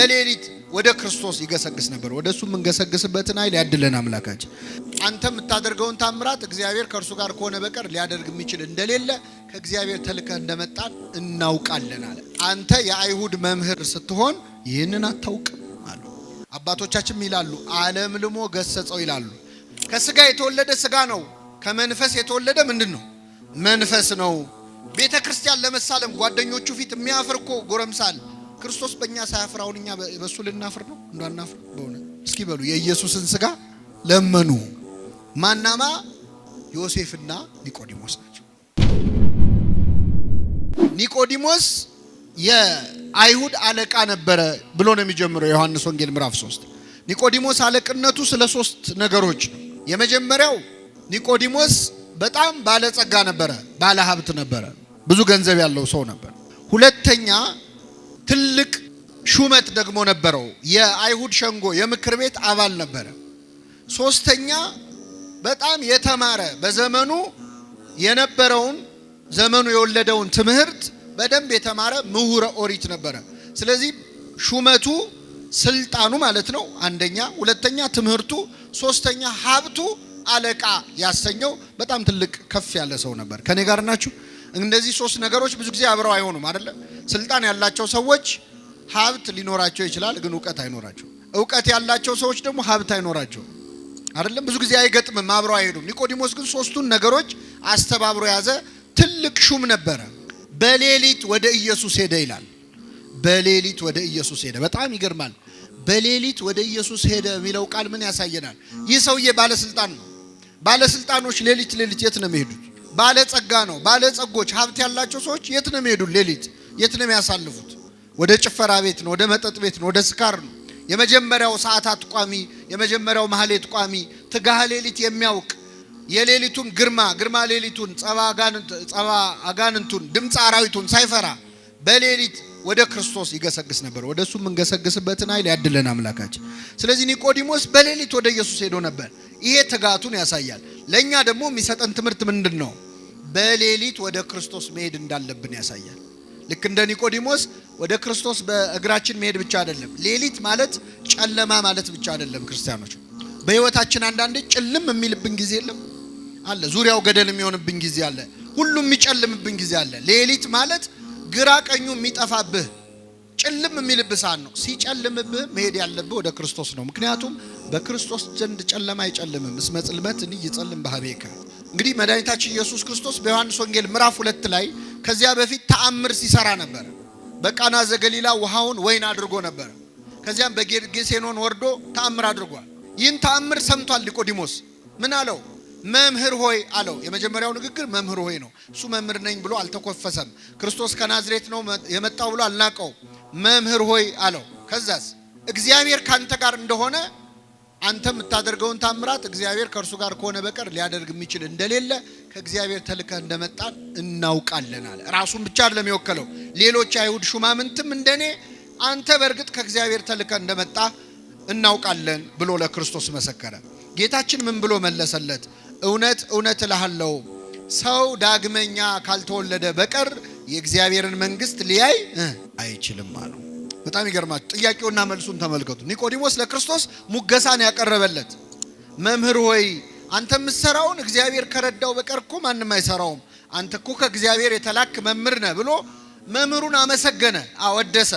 በሌሊት ወደ ክርስቶስ ይገሰግስ ነበር። ወደሱ መንገሰግስበትን ኃይል ያድለን አምላካችን። አንተ የምታደርገውን ታምራት እግዚአብሔር ከእርሱ ጋር ከሆነ በቀር ሊያደርግ የሚችል እንደሌለ ከእግዚአብሔር ተልከህ እንደመጣን እናውቃለን አለ። አንተ የአይሁድ መምህር ስትሆን ይህንን አታውቅም አሉ። አባቶቻችን ይላሉ ዓለም ልሞ ገሰጸው ይላሉ። ከስጋ የተወለደ ስጋ ነው፣ ከመንፈስ የተወለደ ምንድነው? መንፈስ ነው። ቤተ ክርስቲያን ለመሳለም ጓደኞቹ ፊት የሚያፍርኮ ጎረምሳል ክርስቶስ በእኛ ሳያፍራውን እኛ በሱ ልናፍር ነው? እንዳናፍር በእውነት እስኪ በሉ። የኢየሱስን ስጋ ለመኑ። ማናማ? ዮሴፍና ኒቆዲሞስ ናቸው። ኒቆዲሞስ የአይሁድ አለቃ ነበረ ብሎ ነው የሚጀምረው ዮሐንስ ወንጌል ምዕራፍ 3። ኒቆዲሞስ አለቅነቱ ስለ 3 ነገሮች ነው። የመጀመሪያው ኒቆዲሞስ በጣም ባለጸጋ ነበረ፣ ባለ ሀብት ነበረ፣ ብዙ ገንዘብ ያለው ሰው ነበር። ሁለተኛ ትልቅ ሹመት ደግሞ ነበረው፣ የአይሁድ ሸንጎ የምክር ቤት አባል ነበረ። ሶስተኛ በጣም የተማረ በዘመኑ የነበረውን ዘመኑ የወለደውን ትምህርት በደንብ የተማረ ምሁረ ኦሪት ነበረ። ስለዚህ ሹመቱ ስልጣኑ ማለት ነው አንደኛ፣ ሁለተኛ ትምህርቱ፣ ሶስተኛ ሀብቱ አለቃ ያሰኘው በጣም ትልቅ ከፍ ያለ ሰው ነበር። ከኔ ጋር ናችሁ? እንደዚህ 3 ነገሮች ብዙ ጊዜ አብረው አይሆኑም አይደለ? ስልጣን ያላቸው ሰዎች ሀብት ሊኖራቸው ይችላል፣ ግን ዕውቀት አይኖራቸው። ዕውቀት ያላቸው ሰዎች ደግሞ ሀብት አይኖራቸው አይደለም? ብዙ ጊዜ አይገጥምም፣ አብረው አይሄዱም። ኒቆዲሞስ ግን 3ቱን ነገሮች አስተባብሮ ያዘ። ትልቅ ሹም ነበረ። በሌሊት ወደ ኢየሱስ ሄደ ይላል። በሌሊት ወደ ኢየሱስ ሄደ። በጣም ይገርማል። በሌሊት ወደ ኢየሱስ ሄደ የሚለው ቃል ምን ያሳየናል? ይህ ሰውዬ ባለስልጣን ነው። ባለስልጣኖች ሌሊት የት ነው የሚሄዱት? ባለጸጋ ነው። ባለጸጎች ሀብት ያላቸው ሰዎች የት ነው የሚሄዱት? ሌሊት የት ነው የሚያሳልፉት? ወደ ጭፈራ ቤት ነው፣ ወደ መጠጥ ቤት ነው፣ ወደ ስካር ነው። የመጀመሪያው ሰዓታት ቋሚ፣ የመጀመሪያው ማህሌት ቋሚ፣ ትጋሃ ሌሊት የሚያውቅ የሌሊቱን ግርማ ሌሊቱን ጸባ አጋንንቱን ድምፅ አራዊቱን ሳይፈራ በሌሊት ወደ ክርስቶስ ይገሰግስ ነበር። ወደሱ መንገሰግስበትን ኃይል ያድለን አምላካችን። ስለዚህ ኒቆዲሞስ በሌሊት ወደ ኢየሱስ ሄዶ ነበር። ይሄ ትጋቱን ያሳያል። ለኛ ደግሞ የሚሰጠን ትምህርት ምንድነው? በሌሊት ወደ ክርስቶስ መሄድ እንዳለብን ያሳያል። ልክ እንደ ኒቆዲሞስ ወደ ክርስቶስ በእግራችን መሄድ ብቻ አይደለም። ሌሊት ማለት ጨለማ ማለት ብቻ አይደለም። ክርስቲያኖች በህይወታችን አንዳንዴ ጭልም የሚልብን ጊዜ የለም አለ። ዙሪያው ገደል የሚሆንብን ጊዜ አለ። ሁሉም የሚጨልምብን ጊዜ አለ። ሌሊት ማለት ግራ ቀኙ የሚጠፋብህ ጭልም የሚልብህ ሰዓት ነው። ሲጨልምብህ መሄድ ያለብህ ወደ ክርስቶስ ነው። ምክንያቱም በክርስቶስ ዘንድ ጨለማ አይጨልምም። እስመ ጽልመትኒ ይጸልም በኀቤከ። እንግዲህ መድኃኒታችን ኢየሱስ ክርስቶስ በዮሐንስ ወንጌል ምዕራፍ 2 ላይ ከዚያ በፊት ተአምር ሲሰራ ነበር። በቃና ዘገሊላ ውሃውን ወይን አድርጎ ነበር። ከዚያም በጌርጌሴኖን ወርዶ ተአምር አድርጓል። ይህን ተአምር ሰምቷል ኒቆዲሞስ። ምን አለው? መምህር ሆይ አለው። የመጀመሪያው ንግግር መምህር ሆይ ነው። እሱ መምህር ነኝ ብሎ አልተኮፈሰም። ክርስቶስ ከናዝሬት ነው የመጣው ብሎ አልናቀው። መምህር ሆይ አለው። ከዛስ እግዚአብሔር ካንተ ጋር እንደሆነ አንተ የምታደርገውን ታምራት እግዚአብሔር ከእርሱ ጋር ከሆነ በቀር ሊያደርግ የሚችል እንደሌለ ከእግዚአብሔር ተልከህ እንደመጣን እናውቃለን አለ። ራሱን ብቻ አይደለም የወከለው፣ ሌሎች አይሁድ ሹማምንትም እንደኔ አንተ በእርግጥ ከእግዚአብሔር ተልከህ እንደመጣ እናውቃለን ብሎ ለክርስቶስ መሰከረ። ጌታችን ምን ብሎ መለሰለት? እውነት እውነት እልሃለሁ ሰው ዳግመኛ ካልተወለደ በቀር የእግዚአብሔርን መንግስት ሊያይ አይችልም አለው። በጣም ይገርማችሁ። ጥያቄውና መልሱን ተመልከቱ። ኒቆዲሞስ ለክርስቶስ ሙገሳን ያቀረበለት መምህር ሆይ አንተ የምትሰራውን እግዚአብሔር ከረዳው በቀር እኮ ማንም አይሰራውም፣ አንተ እኮ ከእግዚአብሔር የተላክ መምህር ነህ ብሎ መምህሩን አመሰገነ፣ አወደሰ።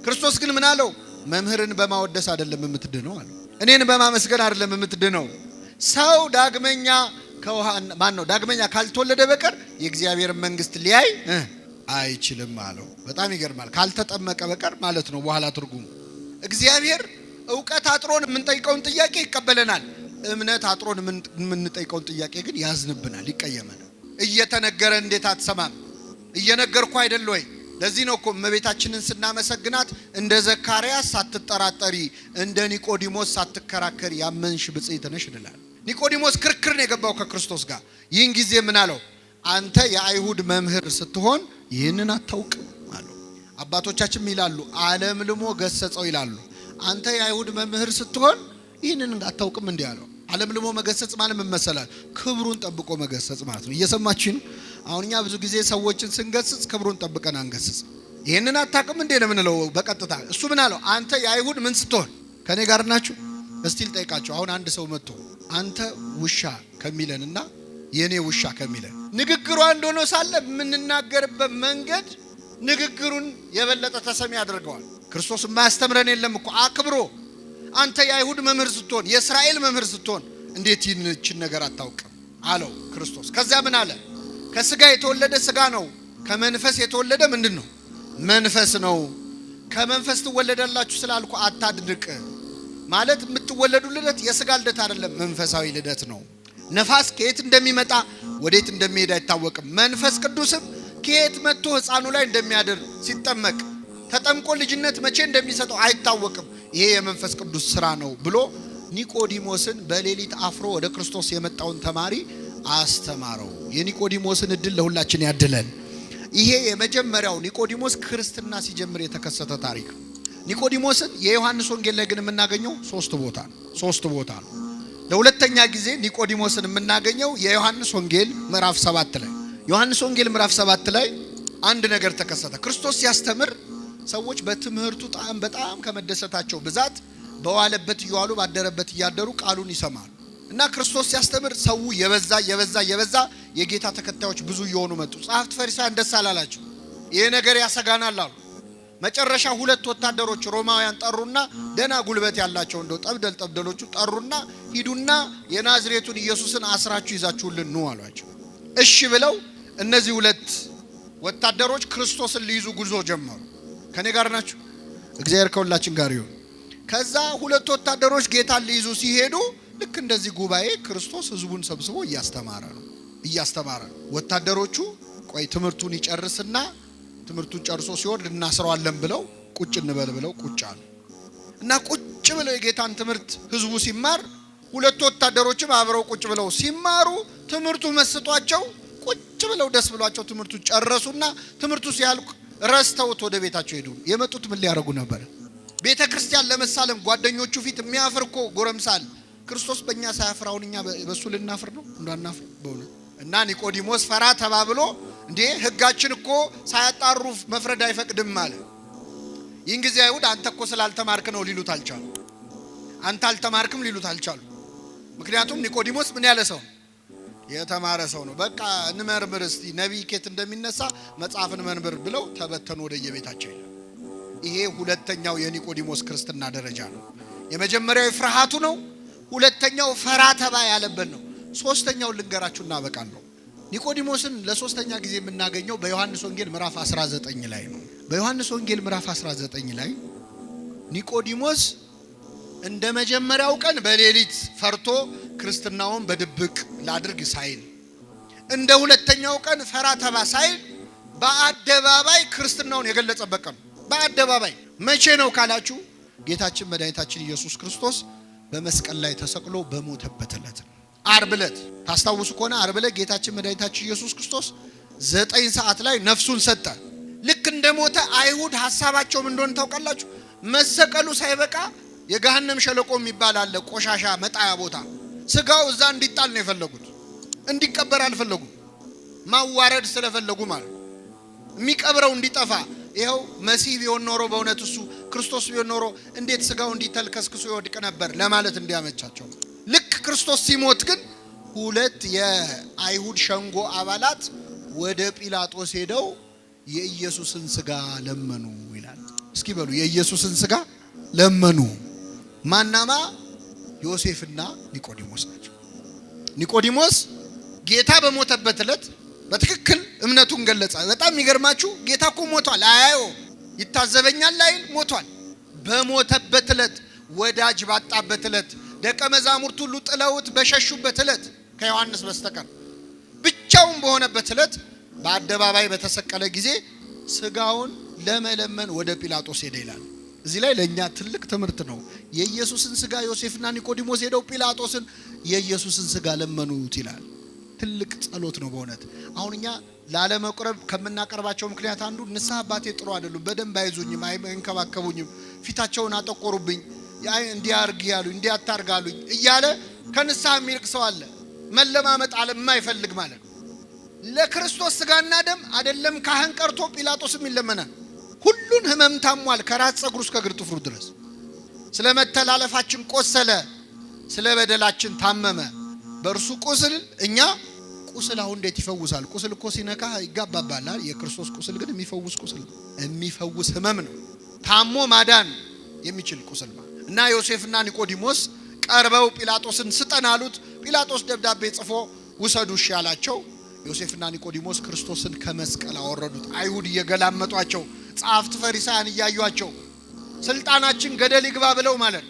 ክርስቶስ ግን ምን አለው? መምህርን በማወደስ አይደለም የምትድነው አለው። እኔን በማመስገን አይደለም የምትድነው። ሰው ዳግመኛ ዳግመኛ ካልተወለደ በቀር የእግዚአብሔርን መንግስት ሊያይ አይችልም አለው። በጣም ይገርማል። ካልተጠመቀ በቀር ማለት ነው በኋላ ትርጉሙ። እግዚአብሔር ዕውቀት አጥሮን የምንጠይቀውን ጥያቄ ይቀበለናል። እምነት አጥሮን የምንጠይቀውን ጥያቄ ግን ያዝንብናል፣ ይቀየመናል። እየተነገረ እንዴት አትሰማም? እየነገርኩ አይደል ወይ? ለዚህ ነው እኮ እመቤታችንን ስናመሰግናት እንደ ዘካርያስ ሳትጠራጠሪ እንደ ኒቆዲሞስ ሳትከራከሪ ያመንሽ ብጽዕት ነሽ እንላለን። ኒቆዲሞስ ክርክር ነው የገባው ከክርስቶስ ጋር። ይህን ጊዜ ምን አለው? አንተ የአይሁድ መምህር ስትሆን ይህንን አታውቅም አለው። አባቶቻችን ይላሉ ዓለም ልሞ ገሰጸው ይላሉ። አንተ የአይሁድ መምህር ስትሆን ይህንን አታውቅም እንዲህ አለው። ዓለም ልሞ መገሰጽ ማለት ምን መሰላል? ክብሩን ጠብቆ መገሰጽ ማለት ነው። እየሰማችሁ ነው? አሁን እኛ ብዙ ጊዜ ሰዎችን ስንገስጽ ክብሩን ጠብቀን አንገስጽ። ይሄንን አታውቅም እንዴ ነው የምንለው በቀጥታ። እሱ ምን አለው? አንተ የአይሁድ ምን ስትሆን ከኔ ጋር ናችሁ? እስቲ ልጠይቃችሁ። አሁን አንድ ሰው መጥቶ አንተ ውሻ ከሚለንና የኔ ውሻ ከሚለን ንግግሩ አንድ ሆኖ ሳለ የምንናገርበት መንገድ ንግግሩን የበለጠ ተሰሚ ያደርገዋል። ክርስቶስ የማያስተምረን የለም እኮ አክብሮ። አንተ የአይሁድ መምህር ስትሆን የእስራኤል መምህር ስትሆን እንዴት ይህችን ነገር አታውቅም አለው ክርስቶስ። ከዛ ምን አለ? ከስጋ የተወለደ ስጋ ነው፣ ከመንፈስ የተወለደ ምንድን ነው? መንፈስ ነው። ከመንፈስ ትወለዳላችሁ ስላልኩ አታድንቅ። ማለት የምትወለዱ ልደት የስጋ ልደት አይደለም፣ መንፈሳዊ ልደት ነው። ነፋስ ከየት እንደሚመጣ ወዴት እንደሚሄድ አይታወቅም። መንፈስ ቅዱስም ከየት መጥቶ ሕፃኑ ላይ እንደሚያድር ሲጠመቅ ተጠምቆ ልጅነት መቼ እንደሚሰጠው አይታወቅም። ይሄ የመንፈስ ቅዱስ ስራ ነው ብሎ ኒቆዲሞስን በሌሊት አፍሮ ወደ ክርስቶስ የመጣውን ተማሪ አስተማረው። የኒቆዲሞስን እድል ለሁላችን ያድለን። ይሄ የመጀመሪያው ኒቆዲሞስ ክርስትና ሲጀምር የተከሰተ ታሪክ ነው። ኒቆዲሞስን የዮሐንስ ወንጌል ላይ ግን የምናገኘው ሶስት ቦታ ነው። ለሁለተኛ ጊዜ ኒቆዲሞስን የምናገኘው የዮሐንስ ወንጌል ምዕራፍ 7 ላይ። ዮሐንስ ወንጌል ምዕራፍ 7 ላይ አንድ ነገር ተከሰተ። ክርስቶስ ሲያስተምር ሰዎች በትምህርቱ ጣዕም በጣም ከመደሰታቸው ብዛት በዋለበት እየዋሉ ባደረበት እያደሩ ቃሉን ይሰማሉ። እና ክርስቶስ ሲያስተምር ሰው የበዛ የጌታ ተከታዮች ብዙ እየሆኑ መጡ። ጸሐፍት ፈሪሳውያን ደስ አላላቸው። ይሄ ነገር ያሰጋናል አሉ። መጨረሻ ሁለት ወታደሮች ሮማውያን ጠሩና ደና ጉልበት ያላቸው እንደው ጠብደሎቹ ጠሩና ሂዱና የናዝሬቱን ኢየሱስን አስራችሁ ይዛችሁልን ኑ አሏቸው። እሺ ብለው እነዚህ ሁለት ወታደሮች ክርስቶስን ሊይዙ ጉዞ ጀመሩ። ከኔ ጋር ናችሁ? እግዚአብሔር ከሁላችን ጋር ይሁን። ከዛ ሁለት ወታደሮች ጌታን ሊይዙ ሲሄዱ ልክ እንደዚህ ጉባኤ ክርስቶስ ህዝቡን ሰብስቦ እያስተማረ ነው። ወታደሮቹ ቆይ ትምህርቱን ይጨርስና ትምህርቱን ጨርሶ ሲወርድ እናስረዋለን ብለው ቁጭ እንበል ብለው ቁጭ አሉ። እና ቁጭ ብለው የጌታን ትምህርት ህዝቡ ሲማር ሁለት ወታደሮችም አብረው ቁጭ ብለው ሲማሩ ትምህርቱ መስጧቸው ቁጭ ብለው ደስ ብሏቸው ትምህርቱን ጨረሱና ትምህርቱ ሲያልቅ ረስተውት ወደ ቤታቸው ሄዱ። የመጡት ምን ሊያደርጉ ነበር? ቤተ ክርስቲያን ለመሳለም ጓደኞቹ ፊት የሚያፍርኮ ጎረምሳል ክርስቶስ በእኛ ሳያፍራውን እኛ በሱ ልናፍር ነው? እንዳናፍር በእውነት። እና ኒቆዲሞስ ፈራ ተባብሎ እንዴ ህጋችን እኮ ሳያጣሩ መፍረድ አይፈቅድም አለ። ይህን ጊዜ አይሁድ አንተ እኮ ስላልተማርክ ነው ሊሉት አልቻሉ። አንተ አልተማርክም ሊሉት አልቻሉ። ምክንያቱም ኒቆዲሞስ ምን ያለ ሰው? የተማረ ሰው ነው። በቃ እንመርምር እስቲ ነቢይ ከየት እንደሚነሳ መጽሐፍን መንብር ብለው ተበተኑ ወደ የቤታቸው። ይሄ ሁለተኛው የኒቆዲሞስ ክርስትና ደረጃ ነው። የመጀመሪያው ፍርሃቱ ነው። ሁለተኛው ፈራ ተባ ያለበት ነው። ሶስተኛው ልንገራችሁ እናበቃለሁ። ኒቆዲሞስን ለሶስተኛ ጊዜ የምናገኘው በዮሐንስ ወንጌል ምዕራፍ 19 ላይ ነው። በዮሐንስ ወንጌል ምዕራፍ 19 ላይ ኒቆዲሞስ እንደ መጀመሪያው ቀን በሌሊት ፈርቶ ክርስትናውን በድብቅ ላድርግ ሳይል፣ እንደ ሁለተኛው ቀን ፈራ ተባ ሳይል በአደባባይ ክርስትናውን የገለጸበት ቀን። በአደባባይ መቼ ነው ካላችሁ ጌታችን መድኃኒታችን ኢየሱስ ክርስቶስ በመስቀል ላይ ተሰቅሎ በሞተበት ዕለት ነው። ዓርብ ዕለት ታስታውሱ ከሆነ ዓርብ ዕለት ጌታችን መድኃኒታችን ኢየሱስ ክርስቶስ 9 ሰዓት ላይ ነፍሱን ሰጠ። ልክ እንደሞተ አይሁድ ሐሳባቸው ምን እንደሆነ ታውቃላችሁ? መሰቀሉ ሳይበቃ የገሃነም ሸለቆ የሚባል አለ፣ ቆሻሻ መጣያ ቦታ። ስጋው እዛ እንዲጣል ነው የፈለጉት፣ እንዲቀበር አልፈለጉም። ማዋረድ ስለፈለጉ ማለት የሚቀብረው እንዲጠፋ። ይኸው መሲህ ቢሆን ኖሮ በእውነት እሱ ክርስቶስ ቢሆን ኖሮ እንዴት ስጋው እንዲተልከስክሶ ይወድቅ ነበር ለማለት እንዲያመቻቸው። ልክ ክርስቶስ ሲሞት ግን ሁለት የአይሁድ ሸንጎ አባላት ወደ ጲላጦስ ሄደው የኢየሱስን ስጋ ለመኑ ይላል። እስኪ በሉ የኢየሱስን ስጋ ለመኑ። ማናማ? ዮሴፍና ኒቆዲሞስ ናቸው። ኒቆዲሞስ ጌታ በሞተበት ዕለት በትክክል እምነቱን ገለጸ። በጣም የሚገርማችሁ ጌታ እኮ ሞቷል፣ አያዮ ይታዘበኛል አይል ሞቷል። በሞተበት ዕለት ወዳጅ ባጣበት ዕለት ደቀ መዛሙርት ሁሉ ጥለውት በሸሹበት ዕለት ከዮሐንስ በስተቀር ብቻውን በሆነበት ዕለት በአደባባይ በተሰቀለ ጊዜ ስጋውን ለመለመን ወደ ጲላጦስ ሄደ ይላል። እዚህ ላይ ለኛ ትልቅ ትምህርት ነው። የኢየሱስን ስጋ ዮሴፍና ኒቆዲሞስ ሄደው ጲላጦስን የኢየሱስን ስጋ ለመኑት ይላል። ትልቅ ጸሎት ነው በእውነት። አሁን እኛ ላለመቁረብ ከምናቀርባቸው ምክንያት አንዱ ንስሐ አባቴ ጥሩ አይደሉም፣ በደንብ አይዙኝም፣ አይንከባከቡኝም፣ ፊታቸውን አጠቆሩብኝ፣ እንዲያርግ ያሉኝ እንዲያታርጋሉኝ እያለ ከንስሐ የሚርቅ ሰው አለ። መለማመጥ አለ የማይፈልግ ማለት ነው። ለክርስቶስ ስጋና ደም አይደለም ካህን ቀርቶ ጲላጦስም ይለመናል። ሁሉን ህመም ታሟል ከራስ ፀጉሩ እስከ እግር ጥፍሩ ድረስ። ስለ መተላለፋችን ቆሰለ፣ ስለ በደላችን ታመመ። በእርሱ ቁስል እኛ ቁስል አሁን እንዴት ይፈውሳል? ቁስል እኮ ሲነካ ይጋባባል። የክርስቶስ ቁስል ግን የሚፈውስ ቁስል ነው። የሚፈውስ ህመም ነው። ታሞ ማዳን የሚችል ቁስል ነው። እና ዮሴፍና ኒቆዲሞስ ቀርበው ጲላጦስን ስጠን አሉት። ጲላጦስ ደብዳቤ ጽፎ ውሰዱ እሺ ያላቸው። ዮሴፍና ኒቆዲሞስ ክርስቶስን ከመስቀል አወረዱት። አይሁድ እየገላመጧቸው፣ ጸሐፍት ፈሪሳውያን እያዩአቸው ስልጣናችን ገደል ይግባ ብለው ማለት